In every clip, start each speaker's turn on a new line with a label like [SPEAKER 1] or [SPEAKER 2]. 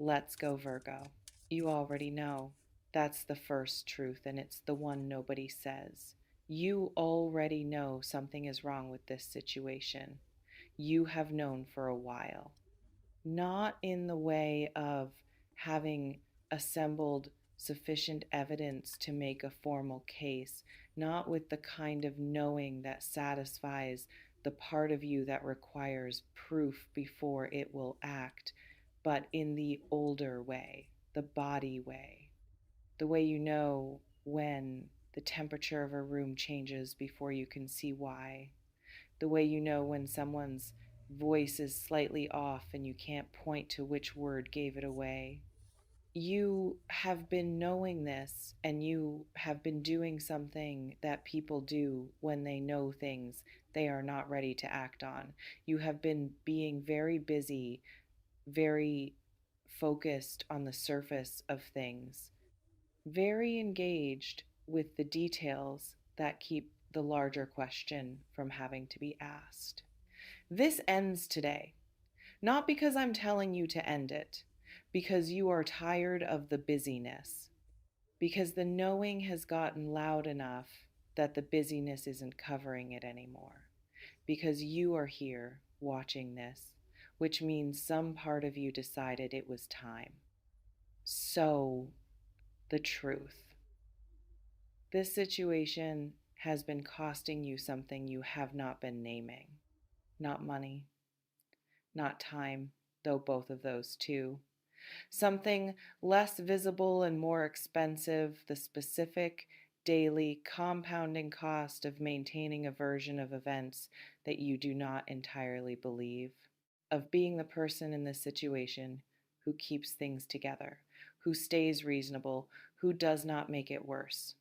[SPEAKER 1] Let's go, Virgo. You already know. That's the first truth, and it's the one nobody says. You already know something is wrong with this situation. You have known for a while. Not in the way of having assembled sufficient evidence to make a formal case, not with the kind of knowing that satisfies the part of you that requires proof before it will act, but in the older way, the body way, the way you know when the temperature of a room changes before you can see why, the way you know when someone's voice is slightly off and you can't point to which word gave it away. You have been knowing this and you have been doing something that people do when they know things they are not ready to act on. You have been being very busy, very focused on the surface of things, very engaged with the details that keep the larger question from having to be asked. This ends today, not because I'm telling you to end it, because you are tired of the busyness, because the knowing has gotten loud enough that the busyness isn't covering it anymore, because you are here watching this, which means some part of you decided it was time. So, the truth. This situation has been costing you something you have not been naming. Not money, not time, though both of those too. Something less visible and more expensive, the specific daily compounding cost of maintaining a version of events that you do not entirely believe, of being the person in this situation who keeps things together, who stays reasonable, who does not make it worse,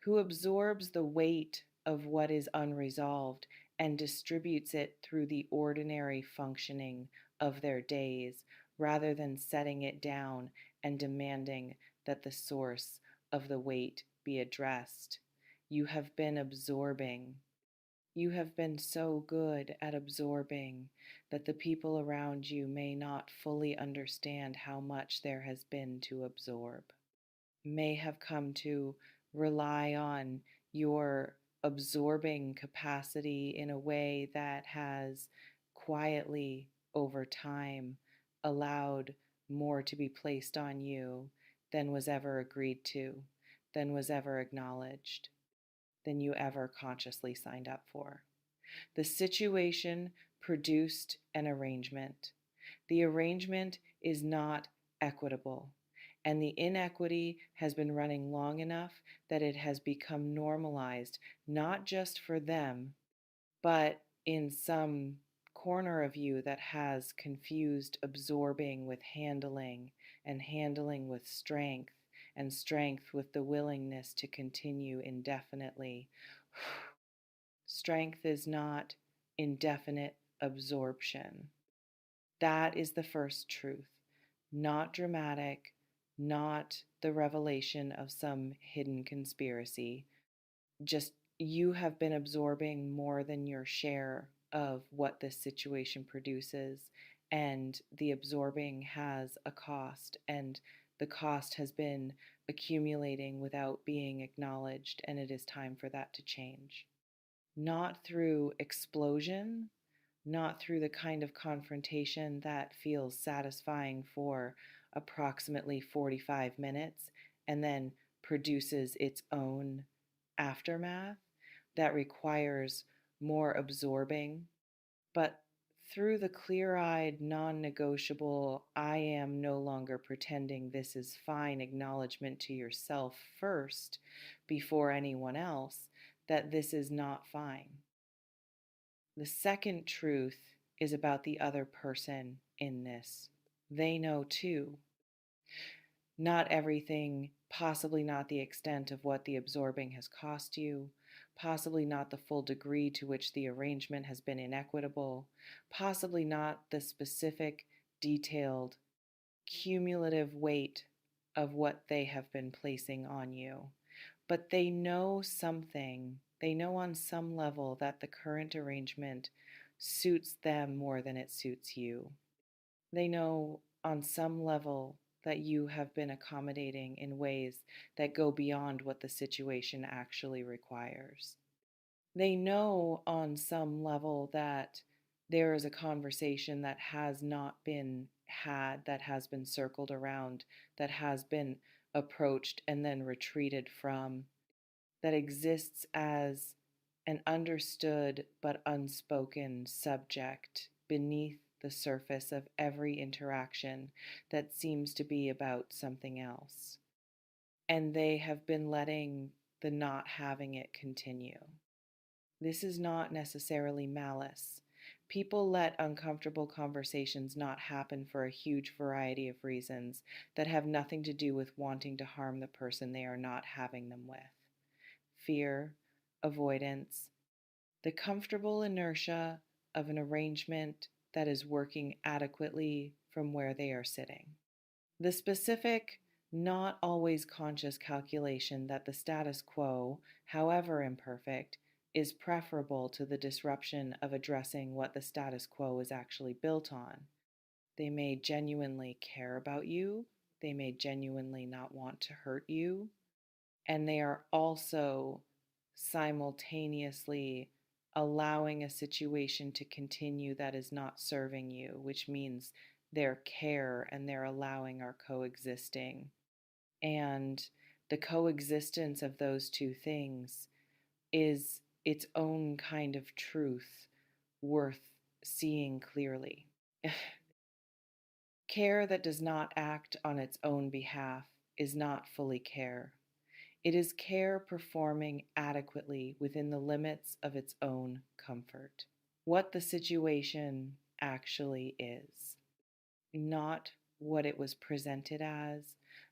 [SPEAKER 1] who absorbs the weight of what is unresolved and distributes it through the ordinary functioning of their days rather than setting it down and demanding that the source of the weight be addressed. You have been absorbing. You have been so good at absorbing that the people around you may not fully understand how much there has been to absorb, may have come to rely on your absorbing capacity in a way that has quietly over time allowed more to be placed on you than was ever agreed to, than was ever acknowledged, than you ever consciously signed up for. The situation produced an arrangement. The arrangement is not equitable, and the inequity has been running long enough that it has become normalized, not just for them, but in some corner of you that has confused absorbing with handling, and handling with strength, and strength with the willingness to continue indefinitely. Strength is not indefinite absorption. That is the first truth, not dramatic, not the revelation of some hidden conspiracy. Just you have been absorbing more than your share of what this situation produces, and the absorbing has a cost, and the cost has been accumulating without being acknowledged, and it is time for that to change. Not through explosion, not through the kind of confrontation that feels satisfying for approximately 45 minutes and then produces its own aftermath that requires more absorbing, but through the clear eyed, non negotiable, I am no longer pretending this is fine acknowledgement to yourself first before anyone else that this is not fine. The second truth is about the other person in this. They know too. Not everything, possibly not the extent of what the absorbing has cost you, possibly not the full degree to which the arrangement has been inequitable, possibly not the specific, detailed, cumulative weight of what they have been placing on you. But they know something, they know on some level that the current arrangement suits them more than it suits you. They know on some level that you have been accommodating in ways that go beyond what the situation actually requires. They know on some level that there is a conversation that has not been had, that has been circled around, that has been approached and then retreated from, that exists as an understood but unspoken subject beneath the surface of every interaction that seems to be about something else. And they have been letting the not having it continue. This is not necessarily malice. People let uncomfortable conversations not happen for a huge variety of reasons that have nothing to do with wanting to harm the person they are not having them with. Fear, avoidance, the comfortable inertia of an arrangement that is working adequately from where they are sitting. The specific, not always conscious calculation that the status quo, however imperfect, is preferable to the disruption of addressing what the status quo is actually built on. They may genuinely care about you, they may genuinely not want to hurt you, and they are also simultaneously allowing a situation to continue that is not serving you, which means their care and their allowing are coexisting. And the coexistence of those two things is its own kind of truth worth seeing clearly. Care that does not act on its own behalf is not fully care. It is care performing adequately within the limits of its own comfort. What the situation actually is, not what it was presented as,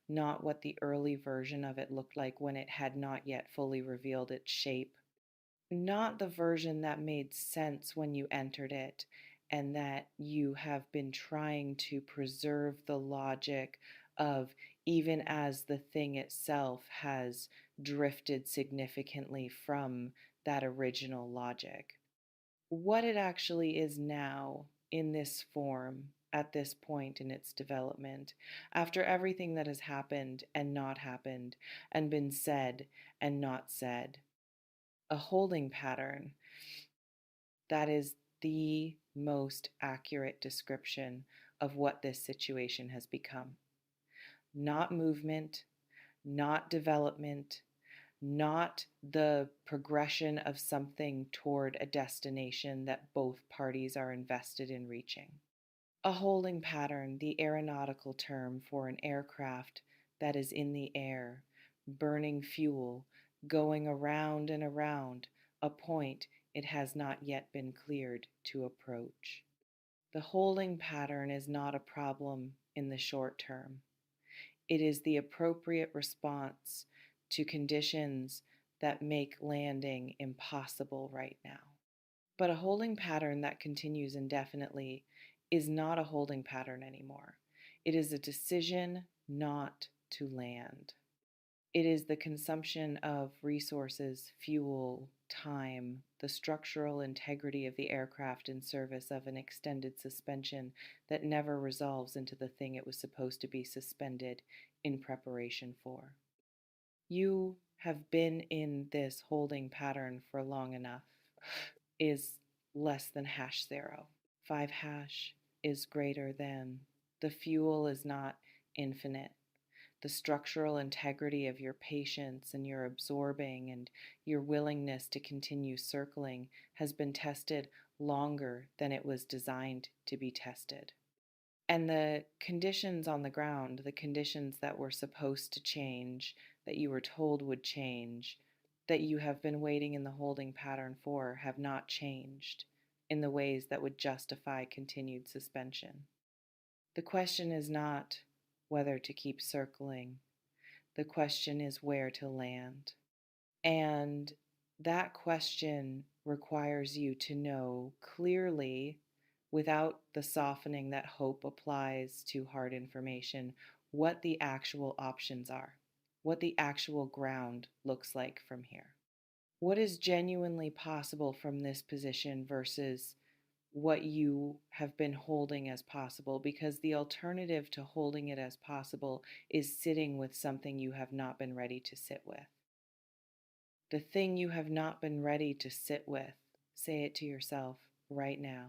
[SPEAKER 1] not what the early version of it looked like when it had not yet fully revealed its shape, not the version that made sense when you entered it and that you have been trying to preserve the logic of, even as the thing itself has drifted significantly from that original logic. What it actually is now in this form at this point in its development, after everything that has happened and not happened, and been said and not said, a holding pattern that is the most accurate description of what this situation has become. Not movement, not development, not the progression of something toward a destination that both parties are invested in reaching. A holding pattern, the aeronautical term for an aircraft that is in the air, burning fuel, going around and around a point it has not yet been cleared to approach. The holding pattern is not a problem in the short term. It is the appropriate response to conditions that make landing impossible right now. But a holding pattern that continues indefinitely is not a holding pattern anymore. It is a decision not to land. It is the consumption of resources, fuel, time, the structural integrity of the aircraft in service of an extended suspension that never resolves into the thing it was supposed to be suspended in preparation for. You have been in this holding pattern for long enough is less than #0. 5 hash is greater than. The fuel is not infinite. The structural integrity of your patience and your absorbing and your willingness to continue circling has been tested longer than it was designed to be tested. And the conditions on the ground, the conditions that were supposed to change, that you were told would change, that you have been waiting in the holding pattern for, have not changed in the ways that would justify continued suspension. The question is not whether to keep circling. The question is where to land. And that question requires you to know clearly, without the softening that hope applies to hard information, what the actual options are, what the actual ground looks like from here. What is genuinely possible from this position versus what you have been holding as possible, because the alternative to holding it as possible is sitting with something you have not been ready to sit with. The thing you have not been ready to sit with, say it to yourself right now,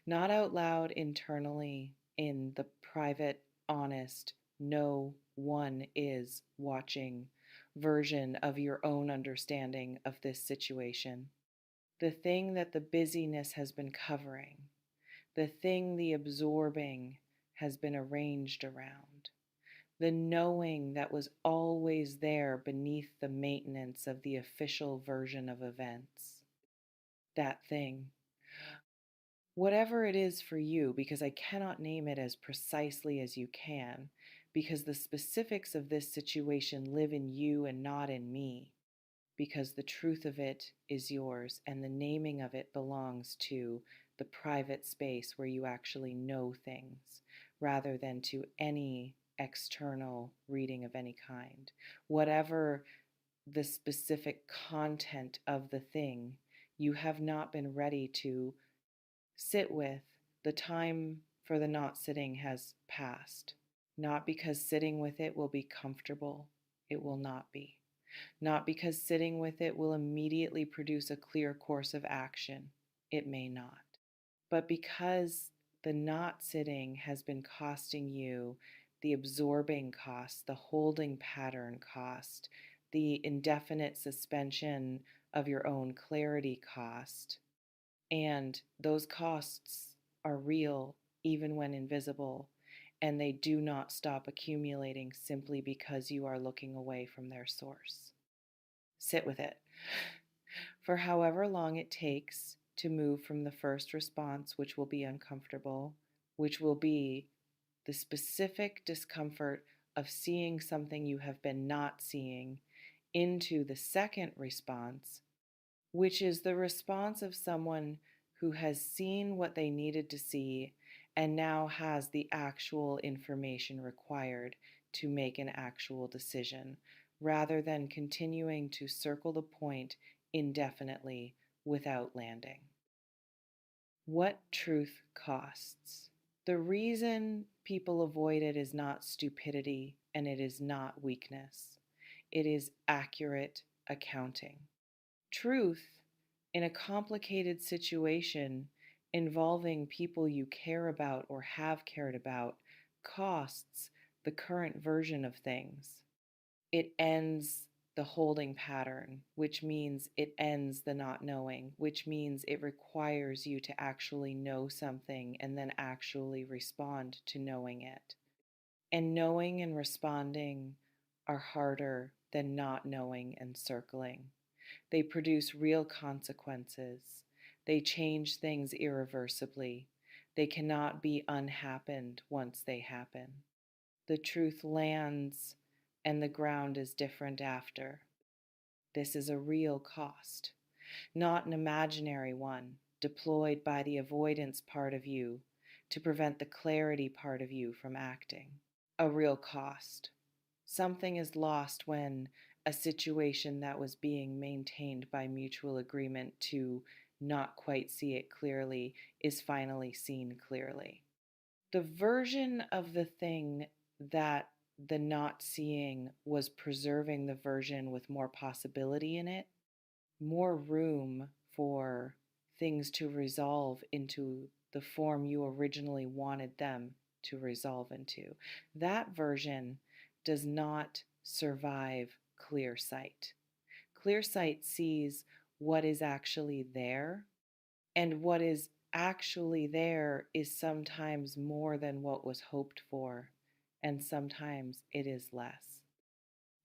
[SPEAKER 1] not out loud internally in the private, honest, no one is watching version of your own understanding of this situation. The thing that the busyness has been covering, the thing the absorbing has been arranged around, the knowing that was always there beneath the maintenance of the official version of events. That thing. Whatever it is for you, because I cannot name it as precisely as you can, because the specifics of this situation live in you and not in me, because the truth of it is yours and the naming of it belongs to the private space where you actually know things rather than to any external reading of any kind. Whatever the specific content of the thing, you have not been ready to sit with. The time for the not sitting has passed. Not because sitting with it will be comfortable, it will not be. Not because sitting with it will immediately produce a clear course of action, it may not. But because the not sitting has been costing you the absorbing cost, the holding pattern cost, the indefinite suspension of your own clarity cost, and those costs are real even when invisible, and they do not stop accumulating simply because you are looking away from their source. Sit with it for however long it takes to move from the first response, which will be uncomfortable, which will be the specific discomfort of seeing something you have been not seeing, into the second response, which is the response of someone who has seen what they needed to see and now has the actual information required to make an actual decision, rather than continuing to circle the point indefinitely without landing. What truth costs? The reason people avoid it is not stupidity and it is not weakness. It is accurate accounting. Truth in a complicated situation involving people you care about or have cared about costs the current version of things. It ends the holding pattern, which means it ends the not knowing, which means it requires you to actually know something and then actually respond to knowing it. And knowing and responding are harder than not knowing and circling. They produce real consequences. They change things irreversibly. They cannot be unhappened once they happen. The truth lands and the ground is different after. This is a real cost, not an imaginary one deployed by the avoidance part of you to prevent the clarity part of you from acting. A real cost. Something is lost when a situation that was being maintained by mutual agreement to not quite see it clearly is finally seen clearly. The version of the thing that the not seeing was preserving the version with more possibility in it, more room for things to resolve into the form you originally wanted them to resolve into. That version does not survive clear sight. Clear sight sees what is actually there, and what is actually there is sometimes more than what was hoped for, and sometimes it is less.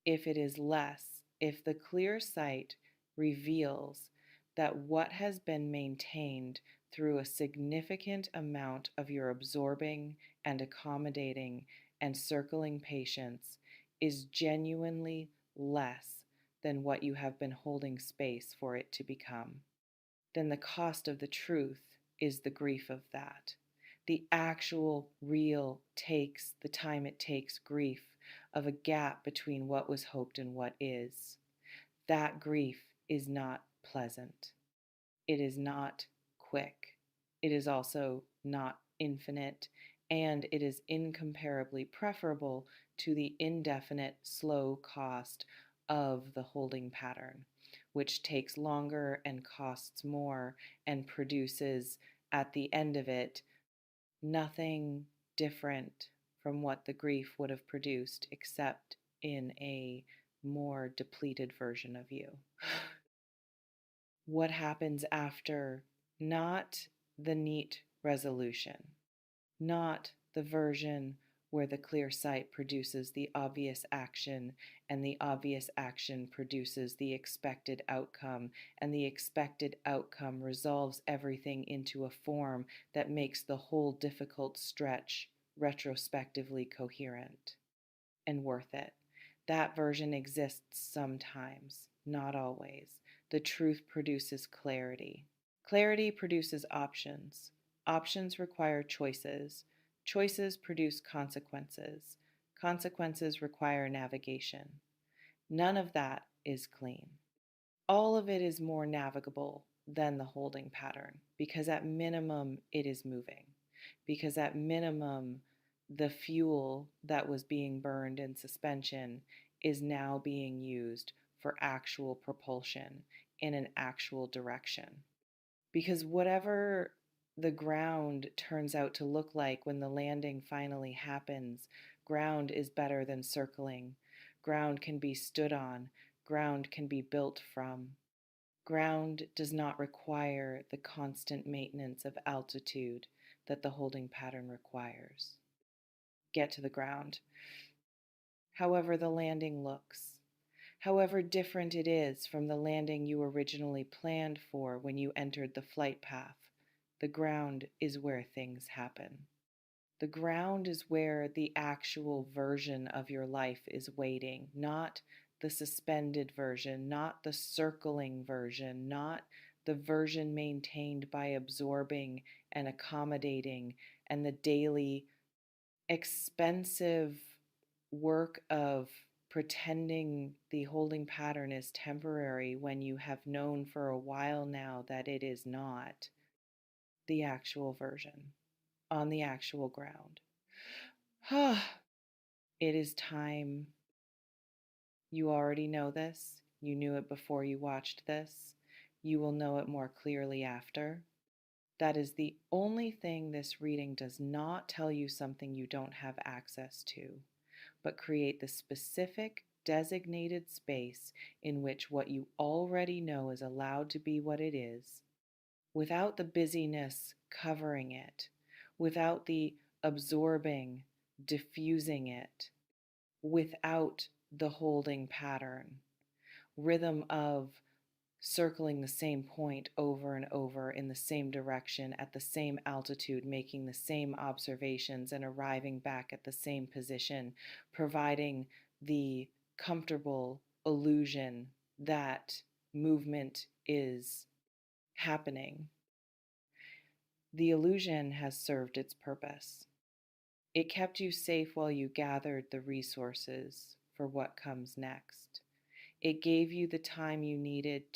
[SPEAKER 1] If it is less, if the clear sight reveals that what has been maintained through a significant amount of your absorbing and accommodating and circling patience is genuinely less than what you have been holding space for it to become, then the cost of the truth is the grief of that. The actual, real takes, the time it takes grief of a gap between what was hoped and what is. That grief is not pleasant. It is not quick. It is also not infinite, and it is incomparably preferable to the indefinite slow cost of the holding pattern, which takes longer and costs more and produces, at the end of it, nothing different from what the grief would have produced, except in a more depleted version of you. What happens after? Not the neat resolution, not the version where the clear sight produces the obvious action, and the obvious action produces the expected outcome, and the expected outcome resolves everything into a form that makes the whole difficult stretch retrospectively coherent and worth it. That version exists sometimes, not always. The truth produces clarity. Clarity produces options. Options require choices. Choices produce consequences. Consequences require navigation. None of that is clean. All of it is more navigable than the holding pattern because at minimum it is moving. Because at minimum, the fuel that was being burned in suspension is now being used for actual propulsion in an actual direction. Because whatever the ground turns out to look like when the landing finally happens, ground is better than circling. Ground can be stood on, ground can be built from. Ground does not require the constant maintenance of altitude that the holding pattern requires. Get to the ground. However the landing looks, however different it is from the landing you originally planned for when you entered the flight path, the ground is where things happen. The ground is where the actual version of your life is waiting, not the suspended version, not the circling version, not the version maintained by absorbing and accommodating and the daily expensive work of pretending the holding pattern is temporary when you have known for a while now that it is not the actual version on the actual ground. It is time. You already know this. You knew it before you watched this. You will know it more clearly after. That is the only thing this reading does not tell you something you don't have access to, but create the specific designated space in which what you already know is allowed to be what it is, without the busyness covering it, without the absorbing, diffusing it, without the holding pattern, rhythm of circling the same point over and over in the same direction at the same altitude, making the same observations and arriving back at the same position, providing the comfortable illusion that movement is happening. The illusion has served its purpose. It kept you safe while you gathered the resources for what comes next. It gave you the time you needed